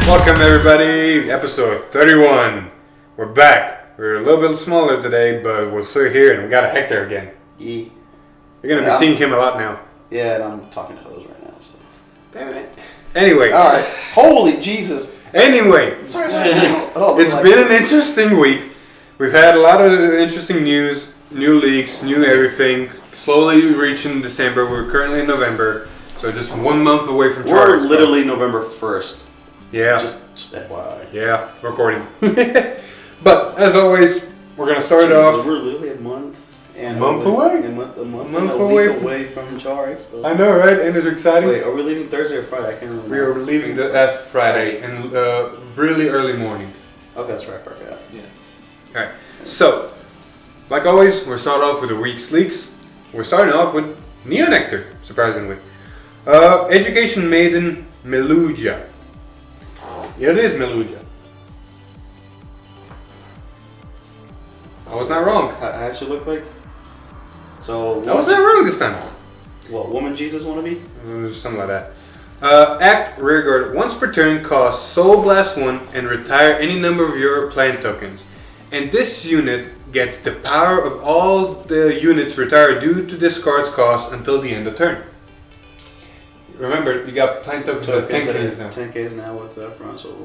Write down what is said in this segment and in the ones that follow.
Welcome everybody, episode 31. We're back. We're a little bit smaller today, but we're still here and we got a Hector again. Yeah. You're going to be seeing him a lot now. Yeah, and I'm talking to Hose right now, so. Damn it. Anyway. Alright. Holy Jesus. Anyway. Sorry, It's been an interesting week. We've had a lot of interesting news, new leaks, new everything. Slowly reaching December. We're currently in November. So just 1 month away from We're Charles. literally November 1st. Yeah. Just FYI. Yeah, recording. But as always, we're gonna start off. We're literally a month and a month away. A month away from Char Expo. I know, right? And it's exciting. Wait, are we leaving Thursday or Friday? I can't remember. We are leaving that Friday and really early morning. Okay, that's right. Perfect. Yeah. All right. So, like always, we're starting off with the week's leaks. We're starting off with Neonectar, surprisingly. Education Maiden Meluja. Yeah, it is Meluja. I was not wrong. How does she look like? So. I was not wrong this time. What, woman Jesus wanna be? Something like that. Act Rearguard once per turn costs Soul Blast 1 and retire any number of your plant tokens. And this unit gets the power of all the units retired due to discard's cost until the end of turn. Remember, you got plant tokens at 10Ks now. 10Ks now with that front, so.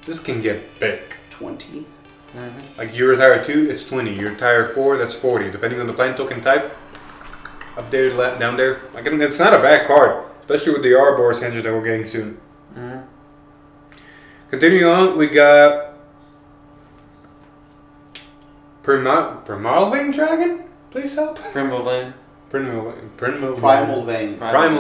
This can get big. 20. Mm-hmm. Like you retire 2, it's 20. You retire 4, that's 40. Depending on the plant token type. Up there, down there. Like, it's not a bad card. Especially with the Ouroboros engine that we're getting soon. Mm-hmm. Continuing on, we got Primal Vein Dragon? Please help. Primal Vein. Primal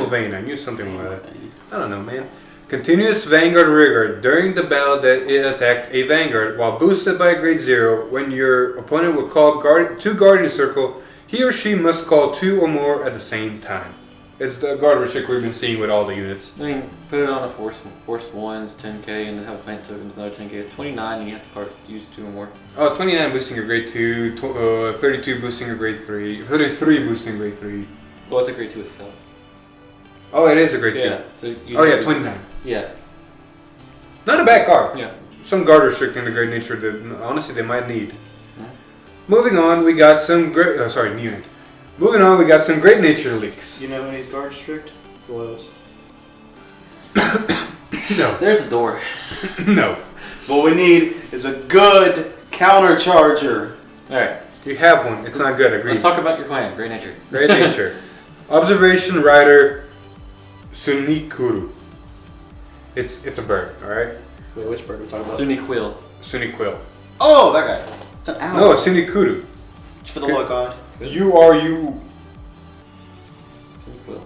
Vein. I knew something like that. I don't know, man. Continuous Vanguard Rearguard. During the battle that it attacked a Vanguard, while boosted by a grade 0, when your opponent will call 2 Guardian Circle, he or she must call 2 or more at the same time. It's the guard restrict we've been seeing with all the units. I mean, put it on a force 1's 10k and then have plant tokens another 10k. It's 29 and you have to use 2 or more. Oh, 29 boosting your grade 2, 32 boosting your grade 3, 33 boosting grade 3. Well, it's a grade 2 itself. Oh, it is a grade 2. Yeah. So 29. Yeah. Not a bad card. Yeah. Some guard restricting the great nature that honestly they might need. Moving on, we got some great. Neonectar. Moving on, we got some great nature leaks. You know who needs guard strict? Foils. No. There's the door. No. What we need is a good counter charger. Alright. You have one. It's not good. Agreed. Let's talk about your clan. Great nature. Great nature. Observation Rider Sunikuru. It's a bird, alright? Wait, which bird are we talking about? Suniquil. Suniquil. Oh, that guy. It's an owl. No, it's Sunikuru. For the Lord God. You are you. Suniquil.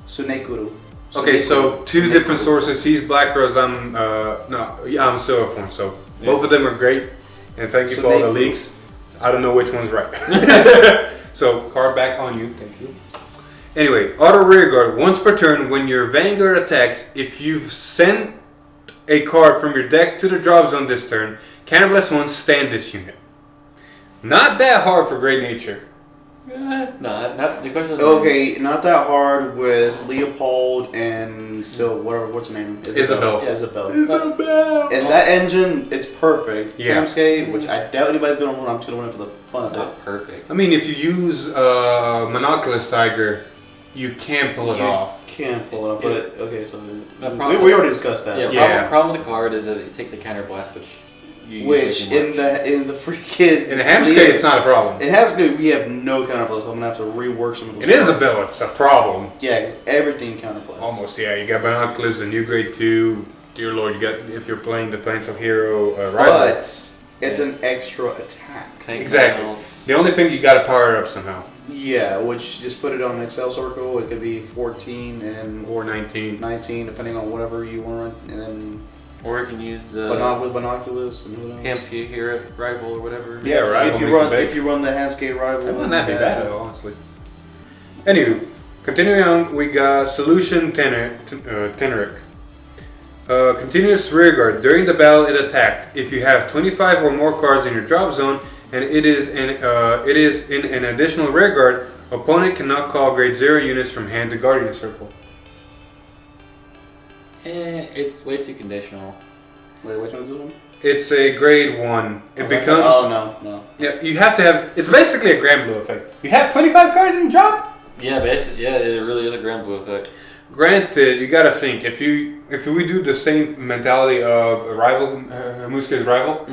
Sunekuru. Okay, so 2 different sources. He's Black Rose. I'm Silverform. So both of them are great. And thank you for all the leaks. I don't know which one's right. So card back on you. Thank you. Anyway, auto rearguard once per turn when your Vanguard attacks. If you've sent a card from your deck to the drop zone this turn, Counterblast 1 stand this unit. Not that hard for Great Nature. It's not. The question is Okay, not that hard with Leopold and what's her name? Isabelle. Yeah. Isabelle. Isabelle. And that engine, it's perfect. Yeah. Camscape, which I doubt anybody's gonna run. I'm just gonna run it for the fun of it. not perfect. I mean, if you use Monoculus Tiger, you can pull it off. Can't pull it up, but okay, so we already discussed that. Yeah. Problem with the card is that it takes a counterblast, which in the freaking In a Hamskate, it's not a problem. It has to. We have no counterplus. So I'm gonna have to rework some of those. In Isabelle, it's a problem. Yeah, it's everything counterplus. Almost, yeah. You got Binoculars, the new grade 2. Dear Lord, you got if you're playing the Plants of Hero rival. But it's an extra attack. Exactly. Panels. The only thing you got to power it up somehow. Yeah, which just put it on an Excel circle. It could be 14 and Or 19. 19, depending on whatever you want, and then. Or you can use the But not with binoculars and who knows. Hamsky here at Rival or whatever. Yeah, right. If you run the Handskate rival, That wouldn't that be bad, honestly. Anywho, continuing on, we got Solution Teneric. Continuous rearguard. During the battle, it attacked. If you have 25 or more cards in your drop zone, and it is in an additional rearguard, opponent cannot call grade 0 units from hand to Guardian Circle. It's way too conditional. Wait, which one's this one? It's a grade 1. It becomes. Oh, no. Yeah, you have to have. It's basically a Grand Blue effect. You have 25 cards in drop? Yeah, basically, yeah, it really is a Grand Blue effect. Granted, you gotta think if we do the same mentality of a rival, Muska's rival,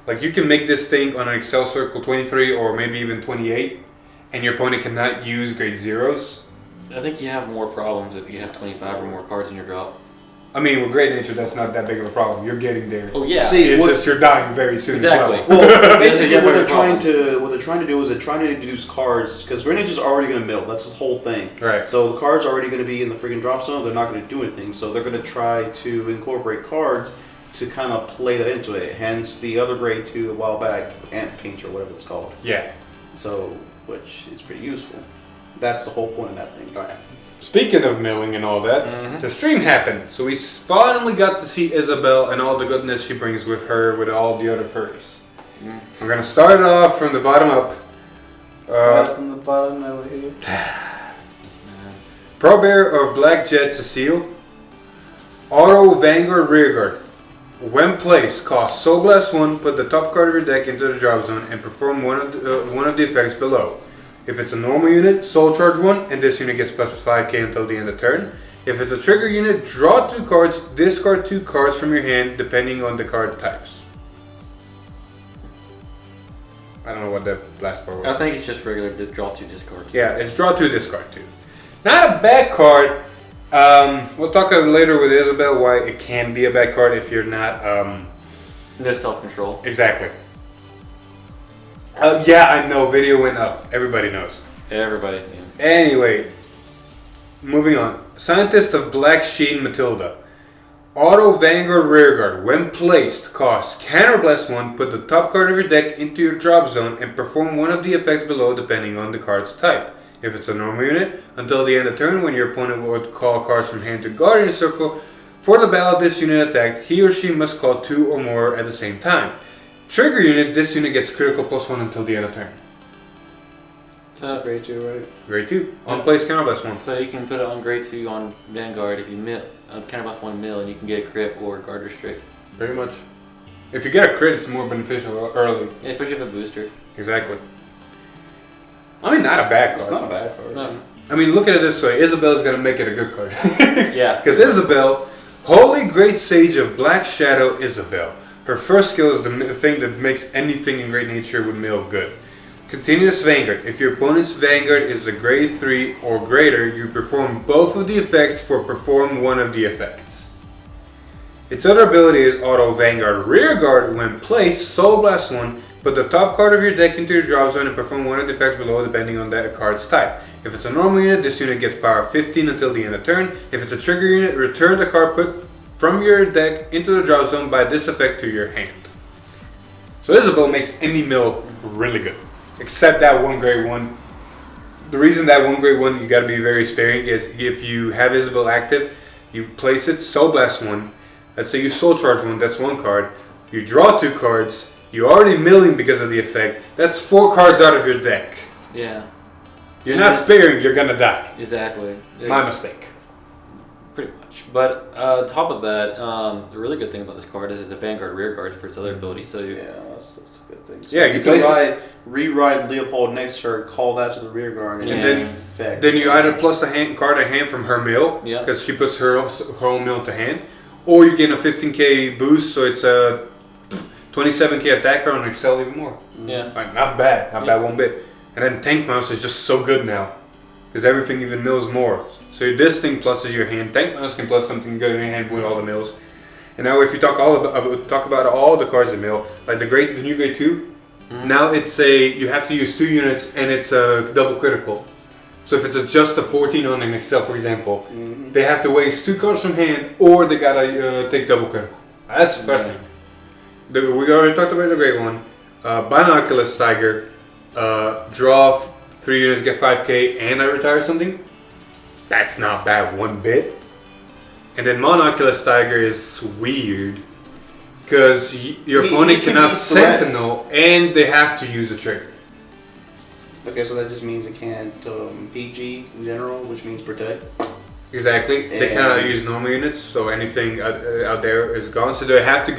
like you can make this thing on an Excel circle 23 or maybe even 28, and your opponent cannot use grade zeros. I think you have more problems if you have 25 or more cards in your drop. I mean, with Great Nature, that's not that big of a problem. You're getting there. Oh yeah. See, It's just you're dying very soon. Exactly. As well. Well, basically, Yeah, what they're problems. trying to do is they're trying to introduce cards because Great Nature's already going to mill. That's the whole thing. Right. So the cards are already going to be in the freaking drop zone. They're not going to do anything. So they're going to try to incorporate cards to kind of play that into it. Hence the other grade 2 a while back, Ant Painter, whatever it's called. Yeah. So, which is pretty useful. That's the whole point of that thing. Speaking of milling and all that, the stream happened. So we finally got to see Isabelle and all the goodness she brings with her with all the other furries. We're going to start it off from the bottom up. Start from the bottom over here. Pro Bear of Black Jet Cecile. Auto Vanguard Rearguard. When placed, cost Soul Blast 1, put the top card of your deck into the drop zone and perform one of the effects below. If it's a normal unit, Soul Charge 1, and this unit gets plus 5k until the end of turn. If it's a trigger unit, draw 2 cards, discard 2 cards from your hand depending on the card types. I don't know what the last part was. I think it's just regular draw 2 discard. Yeah, it's draw 2, discard 2. Not a bad card. We'll talk later with Isabelle why it can be a bad card if you're not... No self-control. Exactly. Yeah, I know. Video went up. Everybody knows. Everybody's seen. Anyway, moving on. Scientist of Black Sheen Matilda. Auto Vanguard Rearguard. When placed, costs Counterblast 1, put the top card of your deck into your drop zone, and perform one of the effects below depending on the card's type. If it's a normal unit, until the end of turn, when your opponent would call cards from hand to guard in a circle, for the battle this unit attacked, he or she must call 2 or more at the same time. Trigger unit, this unit gets critical +1 until the end of turn. That's grade 2, right? Grade 2. On place Counterblast 1. So you can put it on grade 2 on Vanguard if you mill, Counterblast 1 mill, and you can get a crit or guard restrict. Pretty much. If you get a crit, it's more beneficial early. Yeah, especially if a booster. Exactly. I mean, not a bad card. It's not a bad card. No. I mean, look at it this way. Isabelle's going to make it a good card. Yeah. Because Isabelle, Holy Great Sage of Black Shadow Isabelle. Her first skill is the thing that makes anything in Great Nature with mill good. Continuous Vanguard. If your opponent's Vanguard is a grade 3 or greater, you perform both of the effects for perform one of the effects. Its other ability is Auto Vanguard Rearguard. When placed, Soul Blast 1, put the top card of your deck into your drop zone and perform one of the effects below depending on that card's type. If it's a normal unit, this unit gets power 15 until the end of turn. If it's a trigger unit, return the card put from your deck into the drop zone by this effect to your hand. So Isabelle makes any mill really good. Except that one grade 1. The reason that one grade 1 you gotta be very sparing is if you have Isabelle active, you place it, Soul Blast 1. Let's say you Soul Charge 1, that's 1 card. You draw 2 cards. You're already milling because of the effect. That's 4 cards out of your deck. Yeah. You're not sparing, you're gonna die. Exactly. My mistake. Pretty much. But on top of that, the really good thing about this card is the Vanguard Rearguard for its other abilities. So Yeah, that's a good thing. So Yeah, you can re-ride Leopold next turn, call that to the rear guard, and then you either plus a card a hand from her mill, Yeah. because she puts her own mill to hand, or you get a 15k boost, so it's a 27k attacker on Excel even more. Yeah. Like, not bad one bit. And then Tank Mouse is just so good now, because everything even mills more. So this thing pluses your hand. Tank Mouse can plus something good in your hand with all the mills. And now if you talk about all the cards that mill, like the new grade 2, now it's you have to use 2 units and it's a double critical. So if it's just a 14 on an Excel, for example, they have to waste 2 cards from hand or they gotta take double critical. That's threatening. We already talked about the grade 1. Binoculus Tiger, draw 3 units, get 5k, and I retire something. That's not bad one bit. And then Monoculus Tiger is weird because your opponent cannot Sentinel and they have to use a trigger. Okay, so that just means it can't PG in general, which means protect. Exactly. They cannot use normal units, so anything out there is gone. So they have to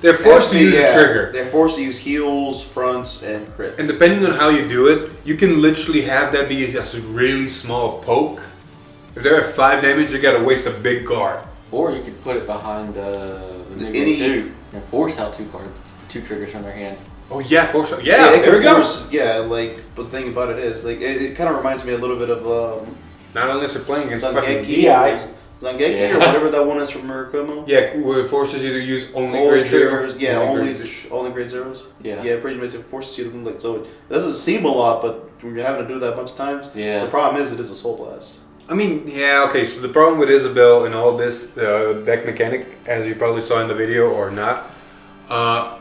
they're forced to use a trigger. They're forced to use heals, fronts, and crits. And depending on how you do it, you can literally have that be a really small poke. If they're at 5 damage, you gotta waste a big guard. Or you could put it behind the Negro 2 and force out 2 cards, 2 triggers from their hand. Oh yeah, force out. Yeah, there we go. But the thing about it is, like, it kind of reminds me a little bit of Not unless you're playing against fucking Zangeki, DI. Zangeki or whatever that one is from Murakumo. Yeah, where it forces you to use only All grade triggers, zero. yeah, only grade zeros. Yeah, pretty much it forces you to like. So it doesn't seem a lot, but when you're having to do that a bunch of times, the problem is it is a soul blast. I mean, yeah, okay. So the problem with Isabelle and all this deck mechanic, as you probably saw in the video or not,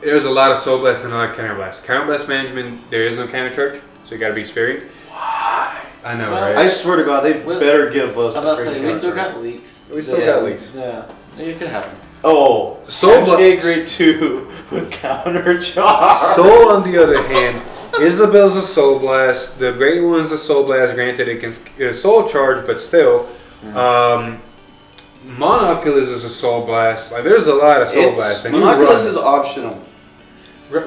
there's a lot of soul blast and a lot of counter blast. Counter blast management, there is no counter charge, so you gotta be sparing. Why? I know, right? I swear to God, they better give us. I'm about to say we still got leaks. We still got leaks. Yeah, it could happen. Oh, Soul grade 2 with counter charge. Soul, on the other hand, Isabelle's a soul blast. The great one's a soul blast. Granted, it can soul charge, but still. Monoculus is a soul blast. Like, there's a lot of soul blasts. Monoculus is optional.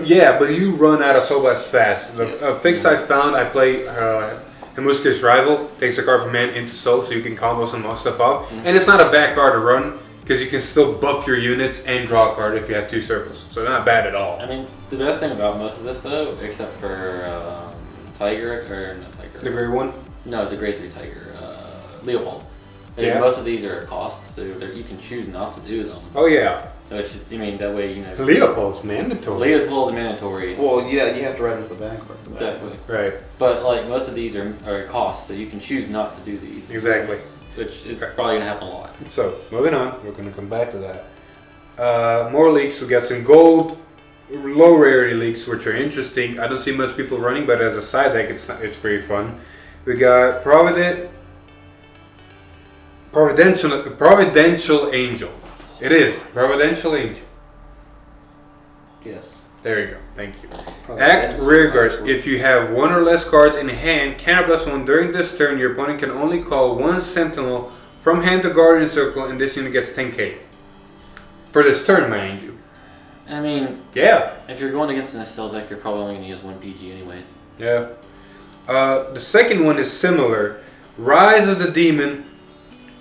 Yeah, but you run out of soul blast fast. The fix I found, I play Hamuska's Rival. Takes a card from hand into soul, so you can combo some stuff off. And it's not a bad card to run, because you can still buff your units and draw a card if you have 2 circles. So not bad at all. I mean, the best thing about most of this, though, except for Tiger, or not Tiger. The grade 1? No, the grade 3 Tiger, Leopold. Yeah. Most of these are at cost, so you can choose not to do them. Oh, yeah. So it's just, I mean, that way, you know. Leopold's mandatory. Leopold's mandatory. Well, yeah, you have to write into the back card for that. Exactly. Right. But, like, most of these are at cost, so you can choose not to do these. Exactly. Which is probably going to happen a lot. So, moving on. We're going to come back to that. More leaks. We got some gold, low rarity leaks, which are interesting. I don't see much people running, but as a side deck, it's pretty fun. We got Providential Angel. It is Providential Angel. Yes. There you go. Thank you. Act rearguard. If you have 1 or less cards in hand, +1 during this turn, your opponent can only call 1 Sentinel from hand to Guardian Circle, and this unit gets 10k. For this turn, mind you. I mean, yeah. If you're going against an Estelle deck, you're probably only going to use 1 PG anyways. Yeah. The second one is similar. Rise of the Demon,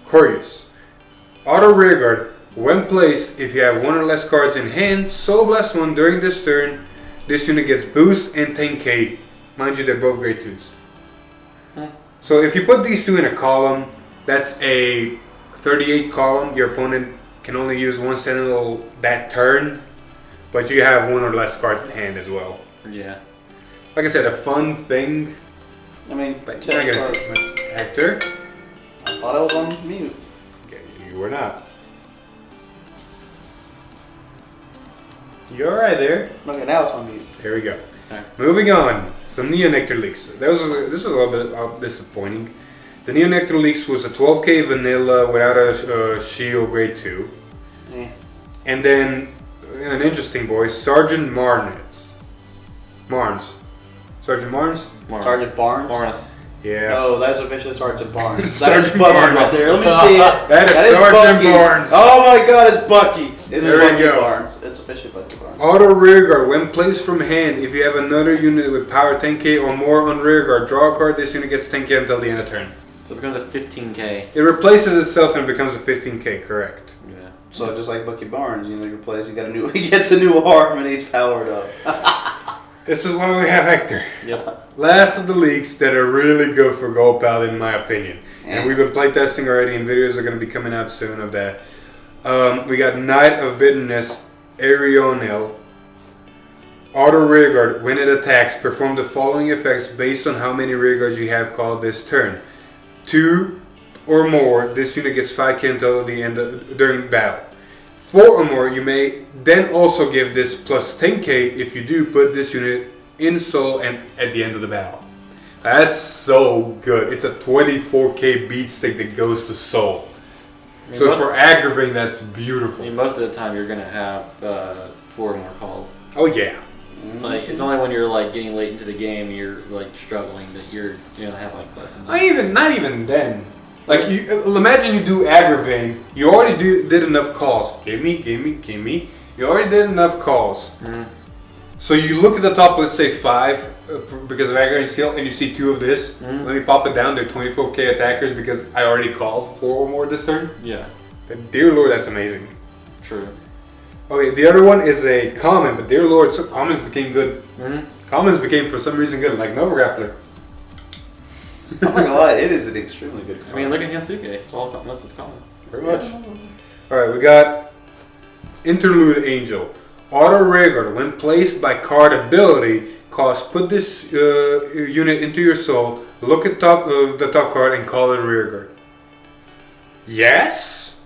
Curious. Auto rearguard. When placed, if you have 1 or less cards in hand, Soul Blast 1 during this turn, this unit gets boost and 10k. Mind you, they're both grade 2s. So if you put these 2 in a column, that's a 38 column. Your opponent can only use 1 Sentinel that turn, but you have 1 or less cards in hand as well. Yeah. Like I said, a fun thing. I mean, but you're not gonna see much. Hector? I thought I was on mute. Okay, you were not. You're right there. Okay, now it's on mute. There we go. Okay. Moving on. Some Neonectar leaks. This was a little bit disappointing. The Neonectar leaks was a 12k vanilla without a shield grade 2. And then an interesting boy, Sergeant Marnes. Sergeant Marnes? Sergeant Barnes? Barnes. Yeah. No, that's officially Sergeant Barnes. Sergeant Bucky Barnes. right there. Let me see it. That is Sergeant Bucky. Barnes. Oh my God, it's Bucky. It's There Bucky we go. Barnes. It's officially Bucky Barnes. Auto rearguard. When placed from hand, if you have another unit with power 10k or more on rearguard, draw a card. This unit gets 10k until the end of turn. So it becomes a 15k. It replaces itself and becomes a 15k. Correct. Yeah. So just like Bucky Barnes, you know, you replace. He gets a new arm and he's powered up. This is why we have Hector. Yep. Last of the leaks that are really good for Gold Paladin, in my opinion. And we've been playtesting already, and videos are going to be coming out soon of that. We got Knight of Bitterness, Arionel. Auto rearguard. When it attacks, perform the following effects based on how many rearguards you have called this turn. 2 or more, this unit gets 5k until the end during battle. 4 or more, you may then also give this plus 10k if you do put this unit in soul and at the end of the battle. That's so good. It's a 24k beat stick that goes to soul. I mean, So for aggravating, that's beautiful. I mean, most of the time you're going to have 4 or more calls. Oh yeah. Like, it's only when you're like getting late into the game, you're like struggling, that you're going to have like less than that. Not even then. Like, imagine you do aggravating. You already did enough calls. Give me. You already did enough calls. So you look at the top, let's say 5 because of aggravating skill, and you see 2 of this. Let me pop it down. They're 24k attackers because I already called 4 or more this turn. Yeah. Dear Lord, that's amazing. True. Okay, the other one is a common, but dear Lord, so commons became good. Commons became for some reason good, like Nova Grappler. I'm not gonna lie, it is an extremely good card. I mean, look at Hamsuke. It's all unless it's common. Pretty much. Alright, we got Interlude Angel. Auto Rearguard. When placed by card ability, cost put this unit into your soul, look at the top card, and call it Rearguard. Yes?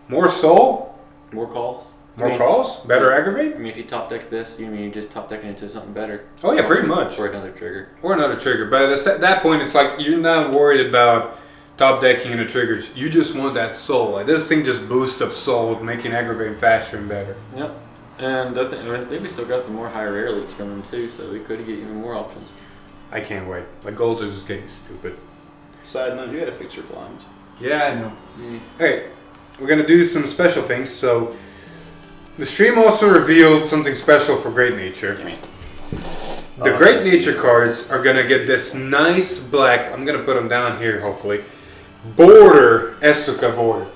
More soul? More calls. More calls? Better aggravate? I mean, if you top deck this, you mean you just top decking into something better. Oh yeah, pretty much. Or another trigger. Or another trigger. But at that point, it's like you're not worried about top decking into triggers. You just want that soul. Like this thing just boosts up soul, making aggravating faster and better. Yep. And I think we still got some more higher rare leaks from them too, so we could get even more options. I can't wait. Like golds are just getting stupid. Side note, you gotta fix your blinds. Yeah, I know. Hey, we're gonna do some special things. So the stream also revealed something special for Great Nature. The Great Nature cards are gonna get this nice black. I'm gonna put them down here, hopefully. Border Esuka border.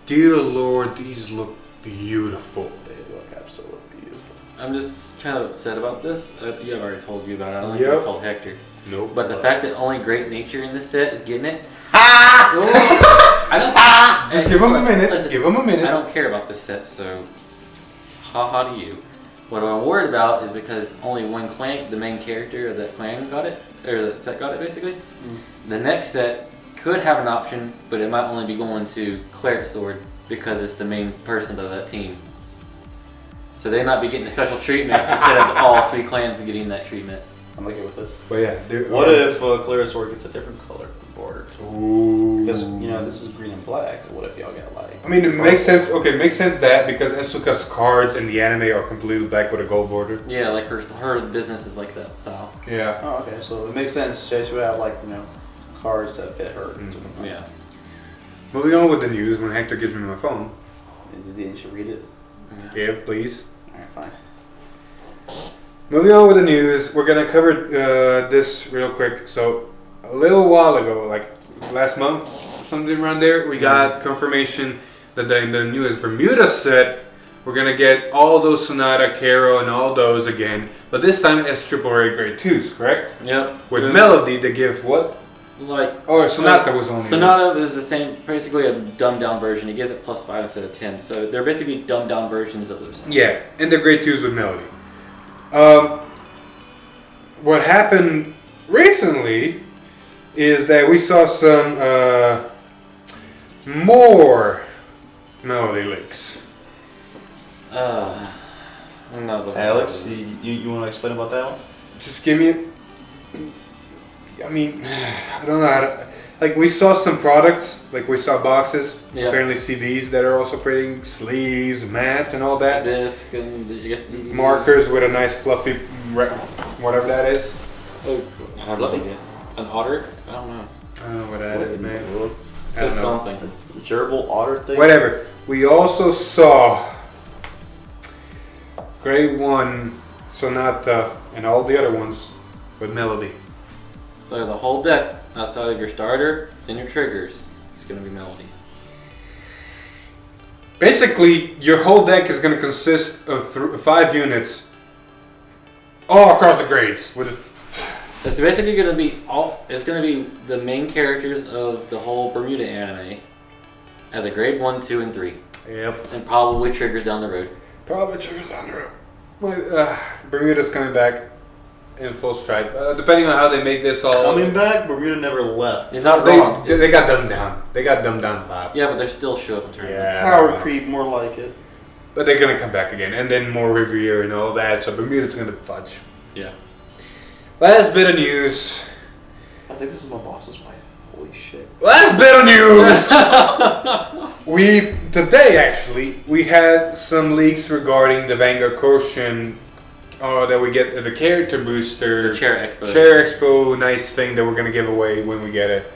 Dear Lord, these look beautiful. They look absolutely beautiful. I'm just kind of upset about this. I've already told you about it. I don't think Yep. I told Hector. Nope. But the fact that only Great Nature in this set is getting it. Just give him a minute. Listen, Give him a minute. I don't care about this set, so ha to you. What I'm worried about is because only one clan, the main character of that clan got it, or that set got it basically. The next set could have an option, but it might only be going to Cleric Sword because it's the main person of that team. So they might be getting a special treatment instead of all 3 clans getting that treatment. I'm okay with this. But yeah. What if Cleric Sword gets a different color border? Ooh. Because this is green and black. What if y'all got like? I mean, it makes sense. Okay, it makes sense that because Esuka's cards in the anime are completely black with a gold border. Yeah, like her business is like that style. Yeah. Oh, okay. So it makes sense that you have like cards that fit her. Yeah. Moving on with the news. When Hector gives me my phone. Didn't you read it? Give, please. Alright, fine. Moving on with the news, we're gonna cover this real quick. So, a little while ago, like last month, something around there, we got confirmation that in the newest Bermuda set, we're gonna get all those Sonata, Caro, and all those again, but this time as triple rare grade 2s, correct? Yep. With Melody, they give what? Sonata was only. Sonata is the same, basically a dumbed down version. He gives it +5 instead of 10, so they're basically dumbed down versions of those things. Yeah, and they're grade 2s with Melody. What happened recently is that we saw some more Melody leaks. Alex, you want to explain about that one? Just give me I mean, I don't know how to... Like, we saw some products, like we saw boxes, apparently CDs that are also printing, sleeves, mats, and all that. Disc, and I guess DVD. Markers with a nice fluffy, whatever that is. Oh, I have no idea. An otter? I don't know. I don't know what that is, man. I It's don't know. something. The gerbil otter thing? Whatever. We also saw Grade 1, Sonata, and all the other ones with Melody. So the whole deck, outside of your starter and your triggers, it's going to be Melody. Basically, your whole deck is going to consist of 5 units all across the grades. It's basically going to be it's going to be the main characters of the whole Bermuda anime as a grade 1, 2, and 3. Yep. And probably triggers down the road. Probably triggers down the road. Bermuda's coming back in full stride. Depending on how they make this all... Coming back? Bermuda never left. It's not wrong. They got dumbed down. They got dumbed down a lot. Yeah, but they're still show up in tournaments. Yeah. Power creep, more like it. But they're going to come back again. And then more Revere and all that. So Bermuda's going to fudge. Yeah. Last bit of news. I think this is my boss's wife. Holy shit. Last bit of news! Today, actually, we had some leaks regarding the Vanguard Quotient that we get the character booster. The Chair Expo. Chair Expo, nice thing that we're going to give away when we get it.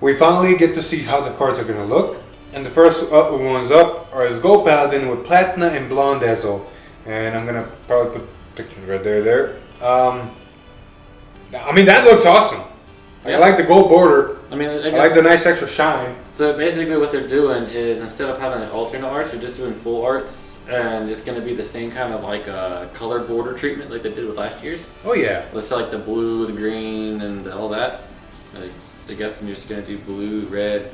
we finally get to see how the cards are gonna look. And the first ones up are his Gold Paladin with Platina and Blonde Dazzle. And I'm gonna probably put pictures right there. I mean, that looks awesome. I like the gold border. I mean, I like the nice extra shine. So basically what they're doing is instead of having the alternate arts, they're just doing full arts, and it's going to be the same kind of like color border treatment like they did with last year's. Oh yeah. Let's say like the blue, the green, and all that. I guess they're just going to do blue, red,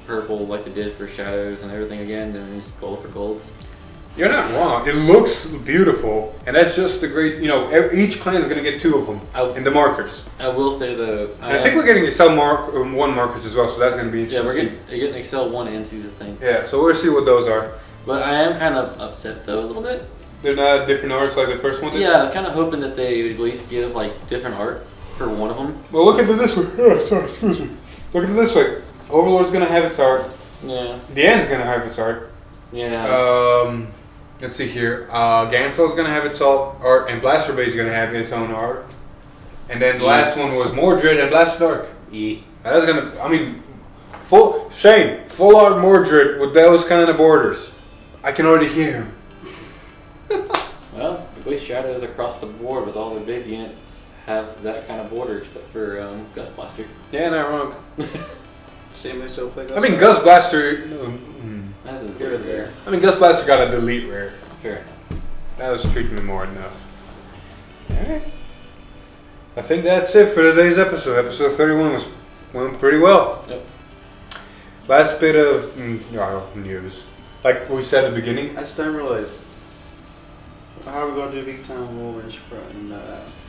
purple like they did for shadows and everything again, and just gold for golds. You're not wrong. It looks beautiful, and that's just the great. You know, each clan is going to get 2 of them in the markers. I will say though, and I think we're getting Excel 1 markers as well, so that's going to be interesting. Yeah, we're getting Excel 1 and 2, I think. Yeah, so we'll see what those are. But I am kind of upset though a little bit. They're not different arts like the first one did? Yeah, I was kind of hoping that they would at least give like different art for one of them. Well, look at this way. Oh, sorry, excuse me. Look at it this way. Overlord's going to have its art. Yeah. The End's going to have its art. Yeah. Let's see here. Gansel's going to have its art, and Blaster Blade's going to have its own art. And then the last one was Mordred and Blaster Dark. Yeah. That's going to, I mean, full art Mordred with those kind of borders. I can already hear him. Well, the way shadows across the board with all their big units have that kind of border except for Gust Blaster. Yeah, not wrong. Same they still play Gust I mean, Gust Blaster. That's here there. I mean, Gust Blaster got a delete rare. Fair enough. That was treating me more enough. Alright. I think that's it for today's episode. Episode 31 went pretty well. Yep. Last bit of news. Like we said at the beginning. I just didn't realize. How are we going to do V-Town Woolridge and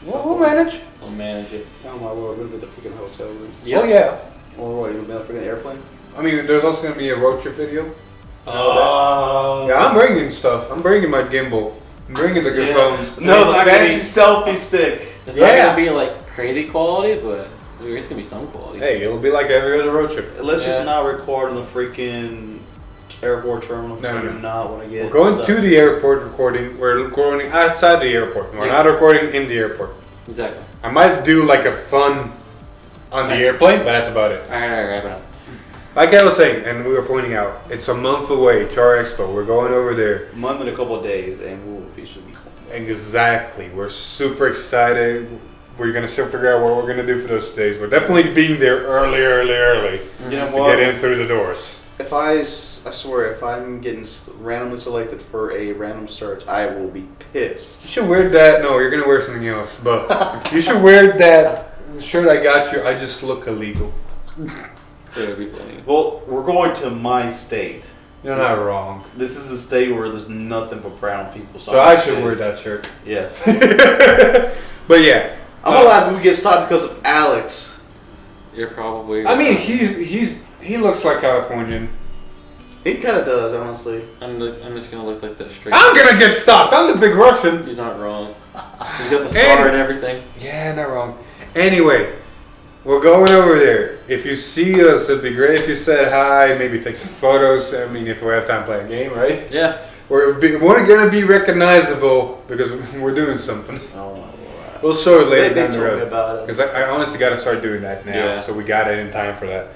We'll manage. We'll manage it. oh my lord, we're going to be the freaking hotel room. Yep. Oh yeah. Or what, you're going to be on a freaking airplane? I mean, there's also going to be a road trip video. Oh. Yeah, I'm bringing stuff. I'm bringing my gimbal. I'm bringing the good phones. No, the fancy selfie stick. It's not going to be like crazy quality, but there's going to be some quality. Hey, it'll be like every other road trip. Let's just not record in the freaking airport terminal. No. I do not want to get. We're going stuff. to the airport recording. We're recording outside the airport. We're not recording in the airport. Exactly. I might do like a fun on the airplane, but that's about it. Alright, wrap it up. Like I was saying, and we were pointing out, it's a month away, Char Expo. We're going over there. A month and a couple of days, and we'll officially be home. Exactly. We're super excited. We're going to still figure out what we're going to do for those days. We're definitely being there early. You know to what? get in through the doors. If I swear, if I'm getting randomly selected for a random search, I will be pissed. You should wear that. No, you're going to wear something else. But you should wear that shirt I got you. I just look illegal. That would be funny. Well, we're going to my state. You're not wrong. This is a state where there's nothing but brown people. So I should wear that shirt. Yes. But yeah. I'm gonna laugh if we get stopped because of Alex. You're probably. I mean, he looks like Californian. He kind of does, honestly. I'm just gonna look like that straight. I'm gonna get stopped. I'm the big Russian. He's not wrong. He's got the scar and everything. Yeah, not wrong. Anyway, we're going over there. If you see us, it'd be great if you said hi. Maybe take some photos. I mean, if we have time to play a game, right? Yeah. We're gonna be recognizable because we're doing something. Oh my lord. We'll show it later They down the told me road. about it. Because I honestly got to start doing that now. Yeah. So we got it in time for that.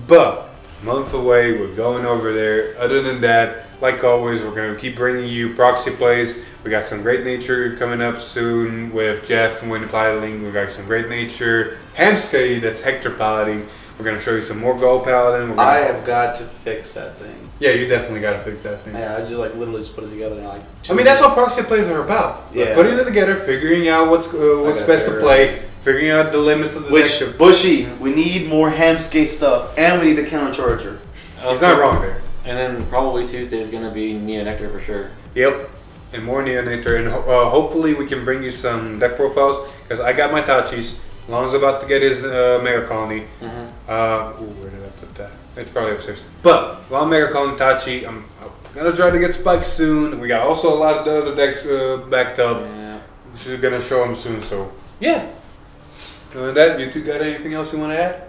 But, month away, we're going over there. Other than that, like always, we're going to keep bringing you proxy plays. We got some Great Nature coming up soon with Jeff and Winnie Piloting. We got some Great Nature Hamskay, that's Hector Piloting. We're going to show you some more Gold Paladin. I have got to fix that thing. Yeah, you definitely got to fix that thing. Yeah, I just literally just put it together in like 2 I mean, that's what minutes. proxy plays are about. Yeah. Like putting it together, figuring out what's gotta best to figure play, figuring out the limits of the Which, deck. Bushy, we need more Hamskate stuff, and we need a counter charger. He's not wrong there. And then probably Tuesday is gonna be Neo Nectar for sure. Yep. And more Neonator. And hopefully we can bring you some deck profiles. Because I got my Tachis. Lon's about to get his Mega Colony. Where did I put that? It's probably upstairs. But Lon Mega Colony Tachi, I'm going to try to get Spike soon. We got also a lot of the other decks backed up. Yeah. We're going to show them soon. So, yeah. Other than that, you two got anything else you want to add?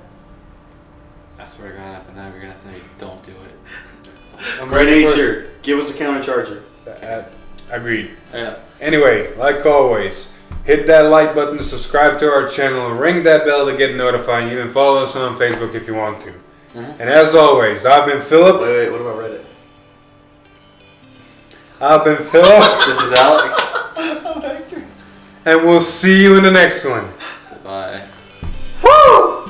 I swear to God, after that we're gonna say don't do it. I'm Great ready for Nature, give us a counter charger. Agreed. Yeah. Anyway, like always, Hit that like button, subscribe to our channel, ring that bell to get notified, and even follow us on Facebook if you want to. And as always, I've been Philip. Wait, what about Reddit? I've been Philip. This is Alex. I'm Hector. And we'll see you in the next one. Bye. Woo!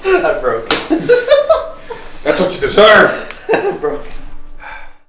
I broke. That's what you deserve.